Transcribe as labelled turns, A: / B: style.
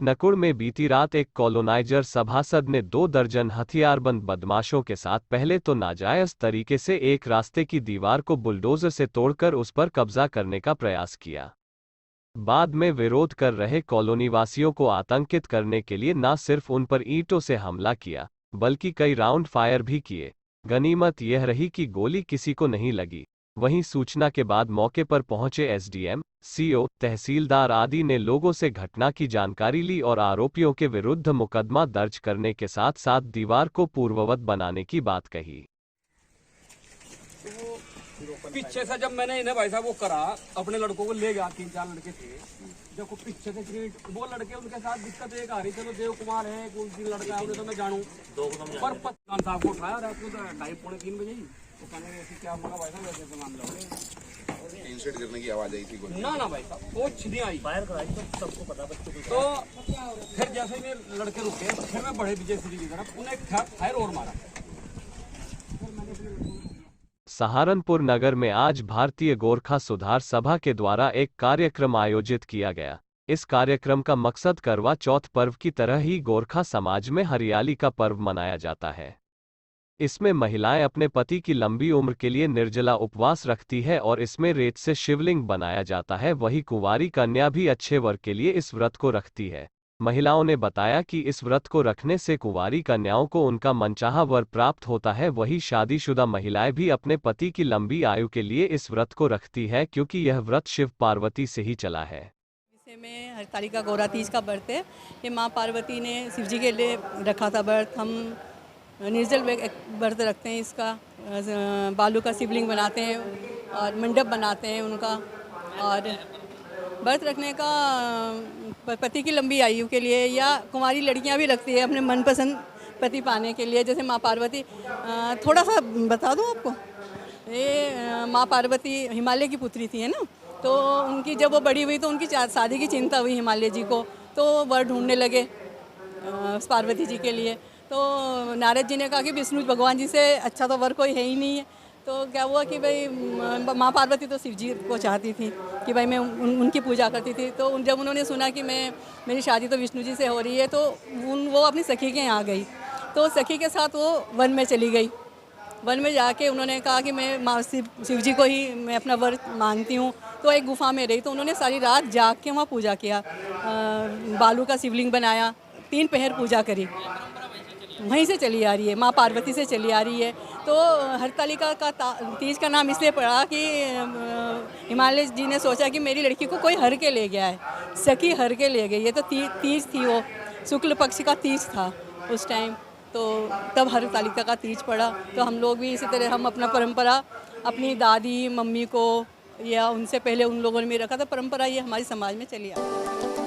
A: नकुड़ में बीती रात एक कॉलोनाइजर सभासद ने 2 दर्जन हथियारबंद बदमाशों के साथ पहले तो नाजायज तरीके से एक रास्ते की दीवार को बुलडोजर से तोड़कर उस पर कब्जा करने का प्रयास किया। बाद में विरोध कर रहे कॉलोनीवासियों को आतंकित करने के लिए न सिर्फ उन पर ईंटों से हमला किया, बल्कि कई राउंड फायर भी किए। गनीमत यह रही कि गोली किसी को नहीं लगी। वहीं सूचना के बाद मौके पर पहुंचे एसडीएम, सीओ, तहसीलदार आदि ने लोगों से घटना की जानकारी ली और आरोपियों के विरुद्ध मुकदमा दर्ज करने के साथ साथ दीवार को पूर्ववत बनाने की बात कही।
B: पीछे से जब मैंने इन्हें भाई साहब वो करा, अपने लड़कों को ले गया, 3-4 लड़के थे, जब पीछे से वो लड़के उनके साथ दिक्कत एक आ रही, चलो देव कुमार है, कोई लड़का है, तो मैं जानू, पर पत्तान साहब को उठाया रात को 2:30-3 बजे ही, तो कहने ऐसी क्या होगा भाई साहब, ऐसे मामला हो
C: इंसर्ट करने की आवाज आई थी
B: ना भाई साहब, वो नहीं आई, फायर कराई तो सबको पता बच्चों को। तो फिर जैसे मेरे लड़के रुके, फिर मैं बड़े विजय श्री की तरफ उन्हें फायर और मारा।
A: सहारनपुर नगर में आज भारतीय गोरखा सुधार सभा के द्वारा एक कार्यक्रम आयोजित किया गया। इस कार्यक्रम का मकसद करवा चौथ पर्व की तरह ही गोरखा समाज में हरियाली का पर्व मनाया जाता है। इसमें महिलाएं अपने पति की लंबी उम्र के लिए निर्जला उपवास रखती है और इसमें रेत से शिवलिंग बनाया जाता है। वही कुंवारी कन्या भी अच्छे वर के लिए इस व्रत को रखती है। महिलाओं ने बताया कि इस व्रत को रखने से कुंवारी कन्याओं को उनका मनचाहा वर प्राप्त होता है। वही शादीशुदा महिलाएं भी अपने पति की लंबी आयु के लिए इस व्रत को रखती है, क्योंकि यह व्रत शिव पार्वती से ही चला है।
D: में हरतालिका गौरा तीज का व्रत है। ये माँ पार्वती ने शिव जी के लिए रखा था व्रत। हम निर्जल व्रत रखते हैं इसका, बालू का शिवलिंग बनाते हैं और मंडप बनाते हैं उनका। और व्रत रखने का पति की लंबी आयु के लिए, या कुंवारी लड़कियां भी रखती है अपने मनपसंद पति पाने के लिए। जैसे माँ पार्वती, थोड़ा सा बता दूं आपको, ये माँ पार्वती हिमालय की पुत्री थी, है ना। तो उनकी जब वो बड़ी हुई तो उनकी शादी की चिंता हुई हिमालय जी को, तो वर ढूंढने लगे पार्वती जी के लिए। तो नारद जी ने कहा कि विष्णु भगवान जी से अच्छा तो वर कोई है ही नहीं है। तो क्या हुआ कि भाई माँ पार्वती तो शिव जी को चाहती थी कि भाई मैं उनकी पूजा करती थी। तो जब उन्होंने सुना कि मेरी शादी तो विष्णु जी से हो रही है, तो वो अपनी सखी के यहाँ गई। तो सखी के साथ वो वन में चली गई। वन में जाके उन्होंने कहा कि मैं शिव जी को ही मैं अपना वर मांगती हूँ। तो एक गुफा में रही, तो उन्होंने सारी रात जाग के वहाँ पूजा किया, बालू का शिवलिंग बनाया, 3 पहर पूजा करी। वहीं से चली आ रही है, माँ पार्वती से चली आ रही है। तो हरतालिका का तीज का नाम इसलिए पड़ा कि हिमालय जी ने सोचा कि मेरी लड़की को कोई हर के ले गया है, सखी हर के ले गई है। तो तीज थी, वो शुक्ल पक्ष का तीज था उस टाइम, तो तब हरतालिका का तीज पड़ा। तो हम लोग भी इसी तरह हम अपना परंपरा अपनी दादी मम्मी को या उनसे पहले उन लोगों ने भी रखा था, परंपरा ये हमारी समाज में चली आ रही है।